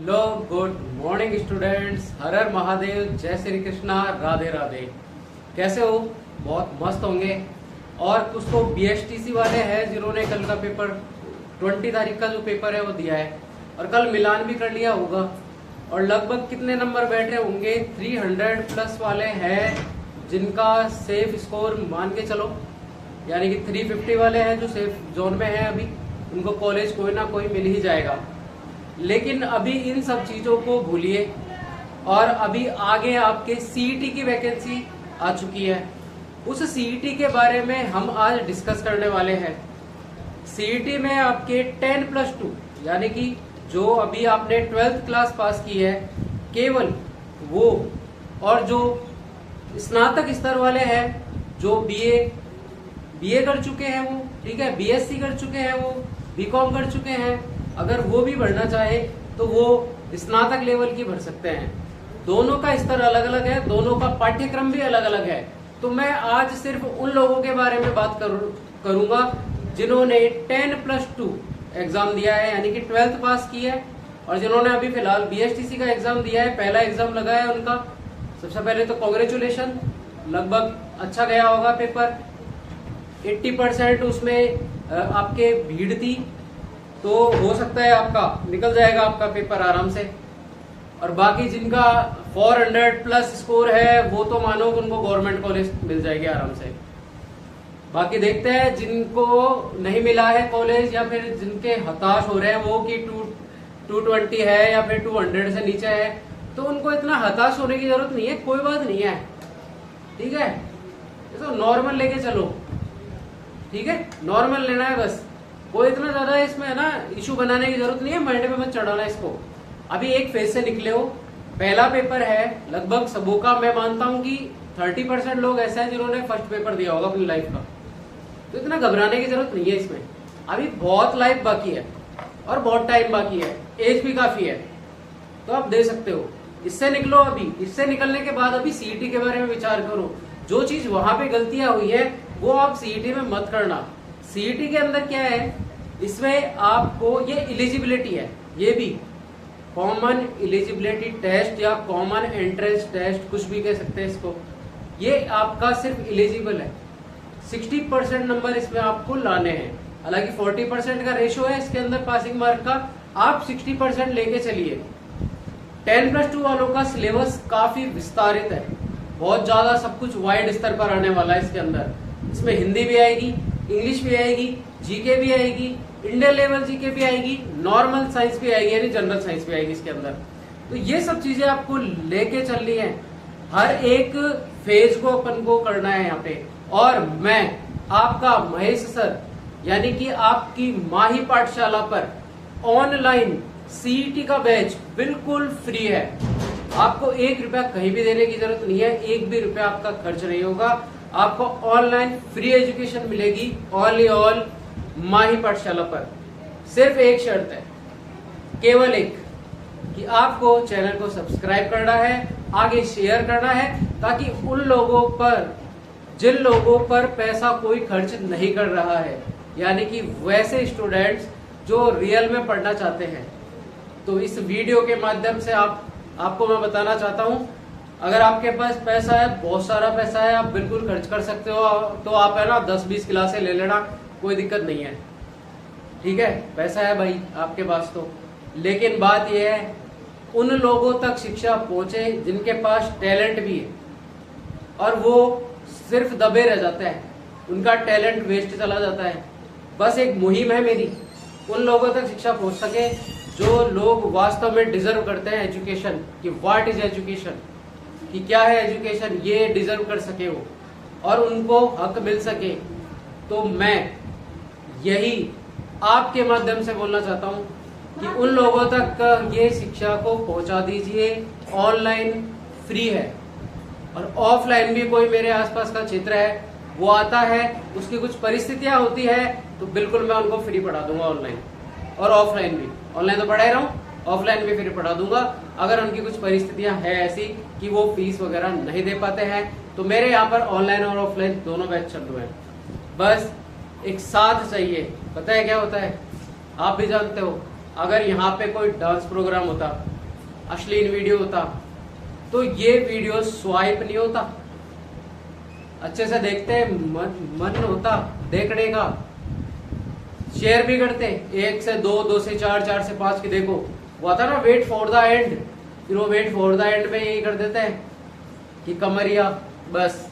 Hello good morning students. हर हर महादेव, जय श्री कृष्णा, राधे राधे। कैसे हो? बहुत मस्त होंगे। और कुछ तो बीएसटीसी वाले हैं जिन्होंने कल का पेपर 20 तारीख का जो पेपर है वो दिया है और कल मिलान भी कर लिया होगा। और लगभग कितने नंबर बैठ रहे होंगे? 300 प्लस वाले हैं जिनका सेफ स्कोर मान के चलो, यानी कि 350 वाले हैं जो सेफ जोन में है। अभी उनको कॉलेज कोई ना कोई मिल ही जाएगा। लेकिन अभी इन सब चीजों को भूलिए और अभी आगे आपके सीईटी की वैकेंसी आ चुकी है। उस सीईटी के बारे में हम आज डिस्कस करने वाले हैं। सीईटी में आपके 10+2 यानी कि जो अभी आपने 12th क्लास पास की है केवल वो, और जो स्नातक स्तर वाले हैं जो बीए कर चुके हैं वो, ठीक है, बीएससी कर चुके हैं वो, बीकॉम कर चुके हैं, अगर वो भी भरना चाहे तो वो स्नातक लेवल की भर सकते हैं। दोनों का स्तर अलग अलग है, दोनों का पाठ्यक्रम भी अलग अलग है। तो मैं आज सिर्फ उन लोगों के बारे में बात करूंगा जिन्होंने 10+2 एग्जाम दिया है, यानी कि 12th पास की है, और जिन्होंने अभी फिलहाल बीएसटीसी का एग्जाम दिया है, पहला एग्जाम लगा है उनका। सबसे पहले तो कांग्रेचुलेशन, लगभग अच्छा गया होगा पेपर। 80% उसमें आपके भीड़ थी, तो हो सकता है आपका निकल जाएगा आपका पेपर आराम से। और बाकी जिनका 400+ स्कोर है वो तो मानो उनको गवर्नमेंट कॉलेज मिल जाएगी आराम से। बाकी देखते हैं जिनको नहीं मिला है कॉलेज या फिर जिनके हताश हो रहे हैं वो कि 220 है या फिर 200 से नीचे है, तो उनको इतना हताश होने की जरूरत नहीं है, कोई बात नहीं है, ठीक है। तो नॉर्मल लेके चलो, ठीक है, नॉर्मल लेना है बस। कोई इतना ज्यादा इसमें है ना इशू बनाने की जरूरत नहीं है, माइंड में मत चढ़ाना इसको। अभी एक फेज से निकले हो, पहला पेपर है, लगभग सबों का मैं मानता हूं कि 30% लोग ऐसे हैं जिन्होंने फर्स्ट पेपर दिया होगा अपनी लाइफ का। तो इतना घबराने की जरूरत नहीं है इसमें। अभी बहुत लाइफ बाकी है और बहुत टाइम बाकी है, एज भी काफी है, तो आप दे सकते हो। इससे निकलो। अभी इससे निकलने के बाद अभी सीईटी के बारे में विचार करो। जो चीज वहां पे गलतियां हुई है वो आप सीईटी में मत करना। सीईटी के अंदर क्या है, इसमें आपको ये एलिजिबिलिटी है, ये भी कॉमन एलिजिबिलिटी टेस्ट या कॉमन एंट्रेंस टेस्ट, कुछ भी कह सकते हैं इसको। ये आपका सिर्फ एलिजिबल है। 60% नंबर इसमें आपको लाने हैं। हालांकि 40% का रेशो है इसके अंदर पासिंग मार्क का, आप 60% लेके चलिए। 10+2 वालों का सिलेबस काफी विस्तारित है, बहुत ज्यादा सब कुछ वाइड स्तर पर आने वाला है इसके अंदर। इसमें हिंदी भी आएगी, इंग्लिश भी आएगी, जीके भी आएगी, इंडियन लेवल जीके भी आएगी, नॉर्मल साइंस भी आएगी, यानी जनरल साइंस भी आएगी इसके अंदर। तो ये सब चीजें आपको लेके चलनी है। हर एक फेज को अपन को करना है यहाँ पे। और मैं आपका महेश सर, यानी कि आपकी माही पाठशाला पर ऑनलाइन सीईटी का बैच बिल्कुल फ्री है। आपको 1 रुपया कहीं भी देने की जरूरत नहीं है, 1 भी रुपया आपका खर्च नहीं होगा। आपको ऑनलाइन फ्री एजुकेशन मिलेगी ऑल माही पाठशाला पर। सिर्फ एक शर्त है, केवल एक, कि आपको चैनल को सब्सक्राइब करना है, आगे शेयर करना है, ताकि उन लोगों पर जिन लोगों पर पैसा कोई खर्च नहीं कर रहा है, यानी कि वैसे स्टूडेंट्स जो रियल में पढ़ना चाहते हैं। तो इस वीडियो के माध्यम से आपको मैं बताना चाहता हूं, अगर आपके पास पैसा है, बहुत सारा पैसा है, आप बिल्कुल खर्च कर सकते हो, तो आप है ना 10-20 क्लासें ले लेना, कोई दिक्कत नहीं है, ठीक है। पैसा है भाई आपके पास तो। लेकिन बात यह है उन लोगों तक शिक्षा पहुंचे जिनके पास टैलेंट भी है और वो सिर्फ दबे रह जाते हैं, उनका टैलेंट वेस्ट चला जाता है। बस एक मुहिम है मेरी, उन लोगों तक शिक्षा पहुंच सके जो लोग वास्तव में डिजर्व करते हैं एजुकेशन, कि व्हाट इज एजुकेशन, कि क्या है एजुकेशन, ये डिजर्व कर सके वो और उनको हक मिल सके। तो मैं यही आपके माध्यम से बोलना चाहता हूं कि उन लोगों तक ये शिक्षा को पहुंचा दीजिए। ऑनलाइन फ्री है, और ऑफलाइन भी कोई मेरे आसपास का क्षेत्र है वो आता है, उसकी कुछ परिस्थितियां होती है, तो बिल्कुल मैं उनको फ्री पढ़ा दूंगा ऑनलाइन और ऑफलाइन भी। ऑनलाइन तो पढ़ा ही रहा हूँ, ऑफलाइन भी फ्री पढ़ा दूंगा। अगर उनकी कुछ परिस्थितियां है ऐसी कि वो फीस वगैरह नहीं दे पाते हैं, तो मेरे यहाँ पर ऑनलाइन और ऑफलाइन दोनों बैच चल रहे हैं। बस एक साथ चाहिए। पता है क्या होता है, आप भी जानते हो, अगर यहाँ पे कोई डांस प्रोग्राम होता अश्लील वीडियो होता तो ये वीडियो स्वाइप नहीं होता, अच्छे से देखते मन होता देखने का, शेयर भी करते 1 से 2, 2 से 4, 4 से 5 की देखो वो था ना वेट फॉर द एंड, फिर वो वेट फॉर द एंड में यही कर देते हैं कि कमरिया बस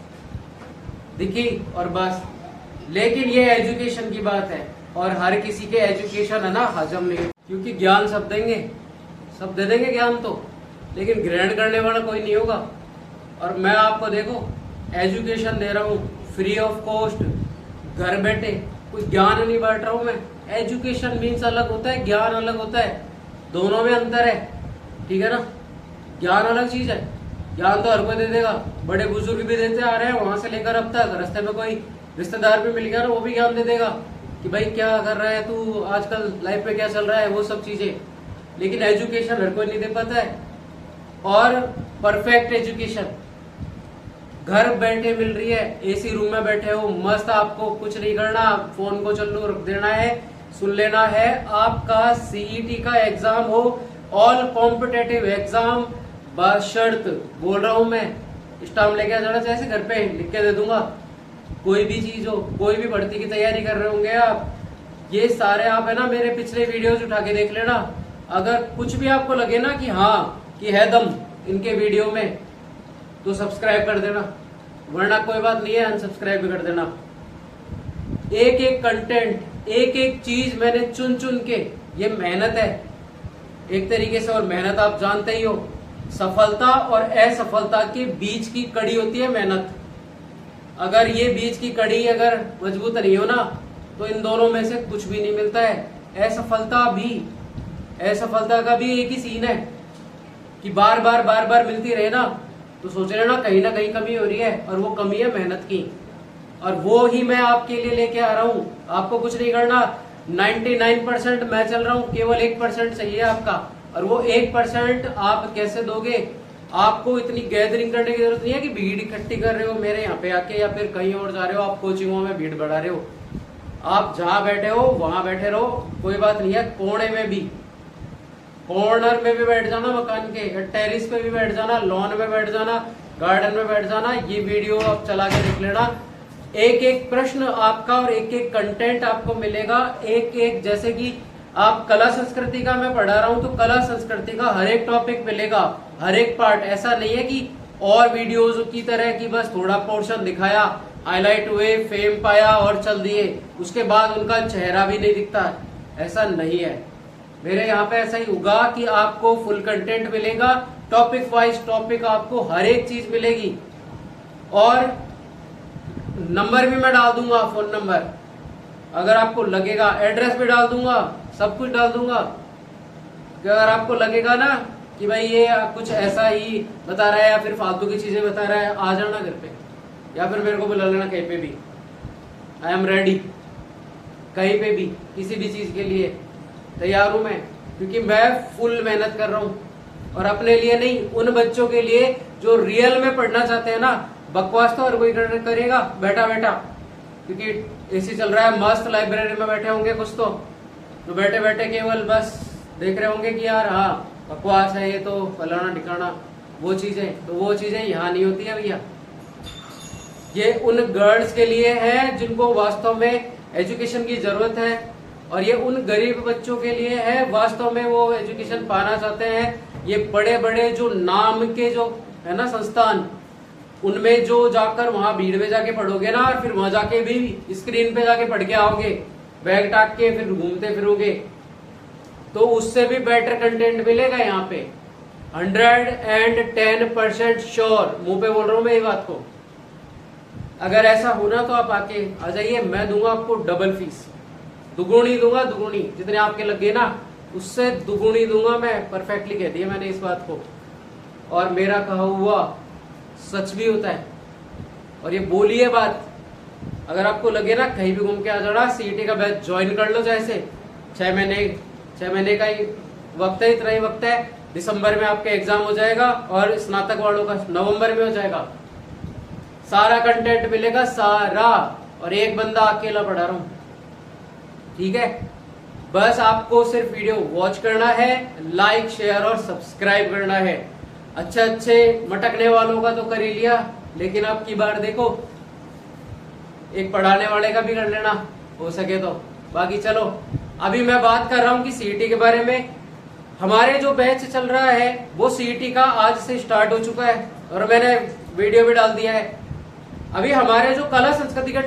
दिखी और बस। लेकिन ये एजुकेशन की बात है और हर किसी के एजुकेशन है ना हजम नहीं, क्योंकि ज्ञान सब देंगे, सब दे देंगे ज्ञान तो, लेकिन ग्रहण करने वाला कोई नहीं होगा। और मैं आपको देखो एजुकेशन दे रहा हूँ फ्री ऑफ कॉस्ट, घर बैठे, कोई ज्ञान नहीं बांट रहा हूँ मैं। एजुकेशन मीन्स अलग होता है, ज्ञान अलग होता है, दोनों में अंतर है, ठीक है ना। ज्ञान अलग चीज है, ज्ञान तो हर कोई दे देगा, बड़े बुजुर्ग भी देते आ रहे हैं वहां से लेकर अब तक, रास्ते में कोई रिश्तेदार भी मिल गया ना वो भी ज्ञान दे देगा कि भाई क्या कर रहा है तू आजकल, लाइफ में क्या चल रहा है, वो सब चीजें। लेकिन एजुकेशन हर कोई नहीं दे पाता है। और परफेक्ट एजुकेशन घर बैठे मिल रही है, एसी रूम में बैठे हो मस्त, आपको कुछ नहीं करना, फोन को चालू रख देना है, सुन लेना है। आपका सीईटी का एग्जाम हो, ऑल कॉम्पिटेटिव एग्जाम, बशर्त बोल रहा हूं मैं, स्टाम्प लेके आ जाना, जैसे घर पे लिख के दे दूंगा। कोई भी चीज हो, कोई भी भर्ती की तैयारी कर रहे होंगे आप, ये सारे आप है ना मेरे पिछले वीडियोस उठा के देख लेना। अगर कुछ भी आपको लगे ना कि हाँ कि है दम इनके वीडियो में तो सब्सक्राइब कर देना, वरना कोई बात नहीं है अनसब्सक्राइब भी कर देना। एक एक कंटेंट, एक एक चीज मैंने चुन चुन के, ये मेहनत है एक तरीके से, और मेहनत आप जानते ही हो, सफलता और असफलता के बीच की कड़ी होती है मेहनत। अगर ये बीच की कड़ी अगर मजबूत नहीं हो ना तो इन दोनों में से कुछ भी नहीं मिलता है। असफलता का भी एक ही सीन है कि बार बार मिलती रहे ना तो सोच रहे ना कहीं कमी हो रही है, और वो कमी है मेहनत की, और वो ही मैं आपके लिए लेके आ रहा हूँ। आपको कुछ नहीं करना, 99% मैं चल रहा हूँ, केवल 1% चाहिए आपका, और वो 1% आप कैसे दोगे। आपको इतनी गैदरिंग करने की जरूरत नहीं है कि भीड़ इकट्ठी कर रहे हो मेरे यहाँ पे आके, या फिर कहीं और जा रहे हो, आप कोचिंगों में भीड़ बढ़ा रहे हो। आप जहां बैठे हो वहां बैठे रहो, कोई बात नहीं है। कोने में भी, कॉर्नर में भी बैठ जाना मकान के, टेरिस पे भी बैठ जाना, लॉन में बैठ जाना, गार्डन में बैठ जाना, ये वीडियो आप चला के देख लेना। एक एक प्रश्न आपका और एक एक कंटेंट आपको मिलेगा, एक एक, जैसे कि आप कला संस्कृति का मैं पढ़ा रहा हूं तो कला संस्कृति का हर एक टॉपिक मिलेगा, हर एक पार्ट। ऐसा नहीं है कि और वीडियोस की तरह कि बस थोड़ा पोर्शन दिखाया, हाईलाइट हुए, फेम पाया और चल दिए, उसके बाद उनका चेहरा भी नहीं दिखता, ऐसा नहीं है। मेरे यहाँ पे ऐसा ही होगा कि आपको फुल कंटेंट मिलेगा, टॉपिक वाइज टॉपिक आपको हर एक चीज मिलेगी, और नंबर भी मैं डाल दूंगा, फोन नंबर अगर आपको लगेगा, एड्रेस भी डाल दूंगा, सब कुछ डाल दूंगा। अगर आपको लगेगा ना कि भाई ये कुछ ऐसा ही बता रहा है या फिर फालतू की चीजें बता रहा है, आ जाना घर पे, या फिर मेरे को बुला लेना कहीं पे भी, आई एम रेडी, कहीं पे भी किसी भी चीज के लिए तैयार हूं मैं, क्योंकि मैं फुल मेहनत कर रहा हूं, और अपने लिए नहीं, उन बच्चों के लिए जो रियल में पढ़ना चाहते हैं ना। बकवास तो हर कोई करेगा बैठा बैठा, क्योंकि एसी चल रहा है, मस्त लाइब्रेरी में बैठे होंगे कुछ तो बैठे बैठे केवल बस देख रहे होंगे कि यार हाँ बकवास है ये तो, फलाना ठिकाना, वो चीजें, तो वो चीजें यहाँ नहीं होती है भैया। ये उन गर्ल्स के लिए है जिनको वास्तव में एजुकेशन की जरूरत है, और ये उन गरीब बच्चों के लिए है वास्तव में वो एजुकेशन पाना चाहते हैं। ये बड़े बड़े जो नाम के जो है ना संस्थान, उनमें जो जाकर वहां भीड़ में जाके पढ़ोगे ना, और फिर वहां जाके भी स्क्रीन पे जाके पढ़ के आओगे, बैग टाक के फिर घूमते फिरोगे, तो उससे भी बेटर कंटेंट मिलेगा यहाँ पे, 110% श्योर, मुंह पे बोल रहा हूं मैं ये बात को। अगर ऐसा होना तो आप आके आ जाइए, मैं दूंगा आपको डबल फीस, दुगुनी दूंगा, दुगुनी जितने आपके लगे ना उससे दुगुनी दूंगा मैं, परफेक्टली कह दिया मैंने इस बात को, और मेरा कहा हुआ सच भी होता है, और ये बोली है बात। अगर आपको लगे ना कहीं भी घूम के आ जाना, सीईटी का बैच ज्वाइन कर लो, जैसे 6 महीने का ही वक्त है, इतना ही वक्त है, दिसंबर में आपका एग्जाम हो जाएगा, और स्नातक वालों का नवंबर में हो जाएगा। सारा कंटेंट मिलेगा सारा, और एक बंदा अकेला पढ़ा रहा हूं, ठीक है। बस आपको सिर्फ वीडियो वॉच करना है, लाइक शेयर और सब्सक्राइब करना है। अच्छे मटकने वालों का तो कर ही लिया, लेकिन अब की बार देखो एक पढ़ाने वाले का भी कर लेना हो सके तो। बाकी चलो अभी मैं बात कर रहा हूँ कि सीईटी के बारे में। हमारे जो बैच चल रहा है वो सीईटी का आज से स्टार्ट हो चुका है और मैंने वीडियो भी डाल दिया है। अभी हमारे जो कला संस्कृति का